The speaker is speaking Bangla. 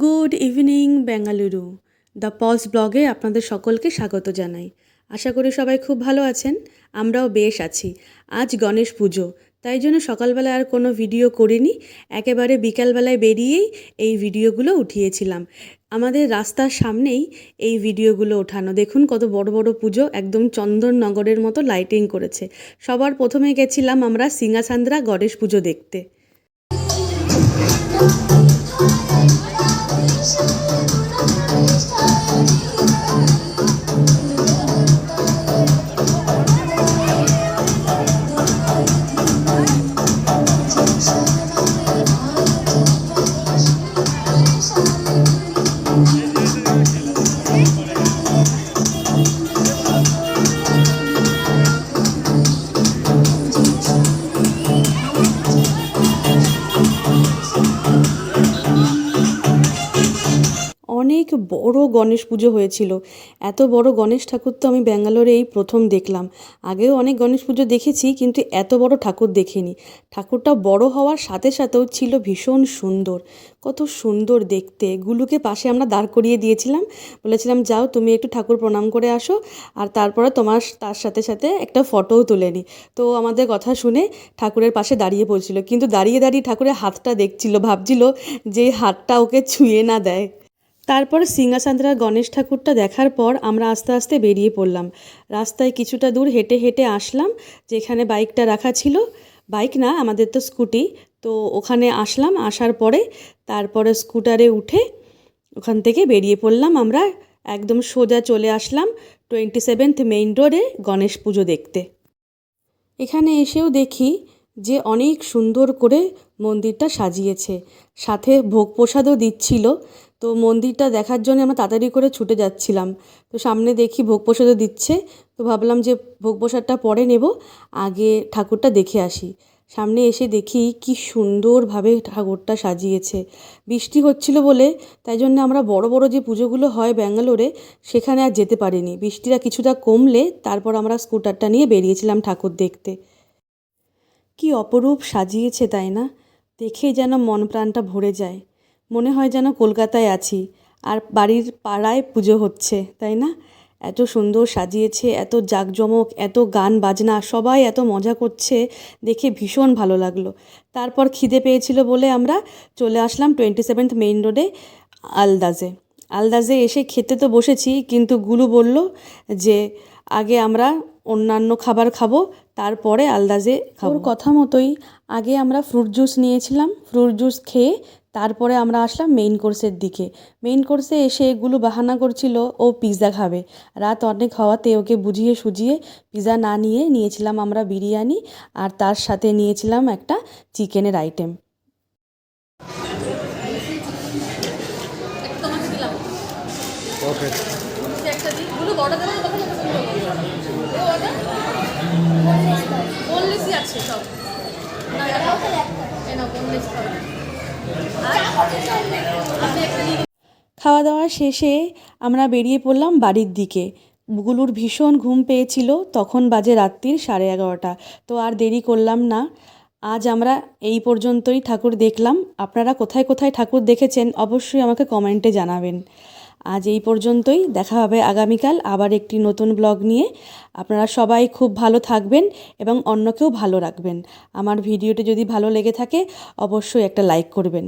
Good evening Bengaluru. The Paul's ব্লগে আপনাদের সকলকে স্বাগত জানাই। আশা করি সবাই খুব ভালো আছেন, আমরাও বেশ আছি। আজ গণেশ পুজো, তাই জন্য সকালবেলায় আর কোনো ভিডিও করিনি, একেবারে বিকালবেলায় বেরিয়েই এই ভিডিওগুলো উঠিয়েছিলাম। আমাদের রাস্তার সামনেই এই ভিডিওগুলো ওঠানো, দেখুন কত বড় বড় পুজো, একদম চন্দননগরের মতো লাইটিং করেছে। সবার প্রথমে গেছিলাম আমরা সিঙ্গাসান্দ্রা গণেশ পুজো দেখতে। অনেক বড় গণেশ পুজো হয়েছিল। এত বড় গণেশ ঠাকুর তো আমি ব্যাঙ্গালোরে এই প্রথম দেখলাম। আগেও অনেক গণেশ পুজো দেখেছি, কিন্তু এত বড় ঠাকুর দেখিনি। ঠাকুরটা বড় হওয়ার সাথে সাথেও ছিল ভীষণ সুন্দর, কত সুন্দর দেখতে। গুলুকে পাশে আমরা দাঁড় করিয়ে দিয়েছিলাম, বলেছিলাম যাও তুমি একটু ঠাকুর প্রণাম করে আসো, আর তারপরে তার সাথে সাথে একটা ফটোও তুলে নি। তো আমাদের কথা শুনে ঠাকুরের পাশে দাঁড়িয়ে পড়ছিল, কিন্তু দাঁড়িয়ে দাঁড়িয়ে ঠাকুরের হাতটা দেখছিল, ভাবছিল যে হাতটা ওকে ছুঁয়ে না দেয়। তারপর সিঙ্গাসান্দ্রার গণেশ ঠাকুরটা দেখার পর আমরা আস্তে আস্তে বেরিয়ে পড়লাম। রাস্তায় কিছুটা দূর হেঁটে হেঁটে আসলাম যেখানে বাইকটা রাখা ছিল। বাইক না, আমাদের তো স্কুটি। তো ওখানে আসলাম, আসার পরে তারপরে স্কুটারে উঠে ওখান থেকে বেরিয়ে পড়লাম আমরা। একদম সোজা চলে আসলাম 27th মেইন রোডে গণেশ পুজো দেখতে। এখানে এসেও দেখি যে অনেক সুন্দর করে মন্দিরটা সাজিয়েছে, সাথে ভোগ প্রসাদও দিচ্ছিল। তো মন্দিরটা দেখার জন্য আমরা তাড়াতাড়ি করে ছুটে যাচ্ছিলাম। তো সামনে দেখি ভোগ প্রসাদও দিচ্ছে, তো ভাবলাম যে ভোগ প্রসাদটা পরে নেব, আগে ঠাকুরটা দেখে আসি। সামনে এসে দেখি কি সুন্দরভাবে ঠাকুরটা সাজিয়েছে। বৃষ্টি হচ্ছিল বলে তাই জন্য আমরা বড় বড় যে পুজোগুলো হয় ব্যাঙ্গালোরে সেখানে আর যেতে পারিনি। বৃষ্টিটা কিছুটা কমলে তারপর আমরা স্কুটারটা নিয়ে বেরিয়েছিলাম ঠাকুর দেখতে। কি অপরূপ সাজিয়েছে তাই না? দেখেই যেন মন প্রাণটা ভরে যায়, মনে হয় যেন কলকাতায় আছি আর বাড়ির পাড়ায় পুজো হচ্ছে, তাই না? এত সুন্দর সাজিয়েছে, এত জাঁকজমক, এত গান বাজনা, সবাই এত মজা করছে, দেখে ভীষণ ভালো লাগলো। তারপর খিদে পেয়েছিল বলে আমরা চলে আসলাম 27th মেইন রোডে আলদাজে। আলদাজে এসে খেতে তো বসেছি, কিন্তু গুলু বলল যে আগে আমরা অন্যান্য খাবার খাবো, তারপরে আলদাজে খাবো। ওর কথা মতোই আগে আমরা ফ্রুট জুস নিয়েছিলাম, ফ্রুট জুস খেয়ে তারপরে আমরা আসলাম মেইন কোর্সের দিকে। মেইন কোর্সে এসে এগুলো বাহানা করছিল ও পিৎজা খাবে। রাত অনেক হওয়াতে ওকে বুঝিয়ে সুঝিয়ে পিৎজা না নিয়ে নিয়েছিলাম আমরা বিরিয়ানি, আর তার সাথে নিয়েছিলাম একটা চিকেনের আইটেম। খাওয়া দাওয়া শেষে আমরা বেরিয়ে পড়লাম বাড়ির দিকে। গুলুর ভীষণ ঘুম পেয়েছিল, তখন বাজে রাত্রির 11:30। তো আর দেরি করলাম না, আজ আমরা এই পর্যন্তই ঠাকুর দেখলাম। আপনারা কোথায় কোথায় ঠাকুর দেখেছেন অবশ্যই আমাকে কমেন্টে জানাবেন। আজ এই পর্যন্তই, দেখা হবে আগামীকাল আবার একটি নতুন ব্লগ নিয়ে। আপনারা সবাই খুব ভালো থাকবেন এবং অন্যকেও ভালো রাখবেন। আমার ভিডিওটি যদি ভালো লেগে থাকে অবশ্যই একটা লাইক করবেন।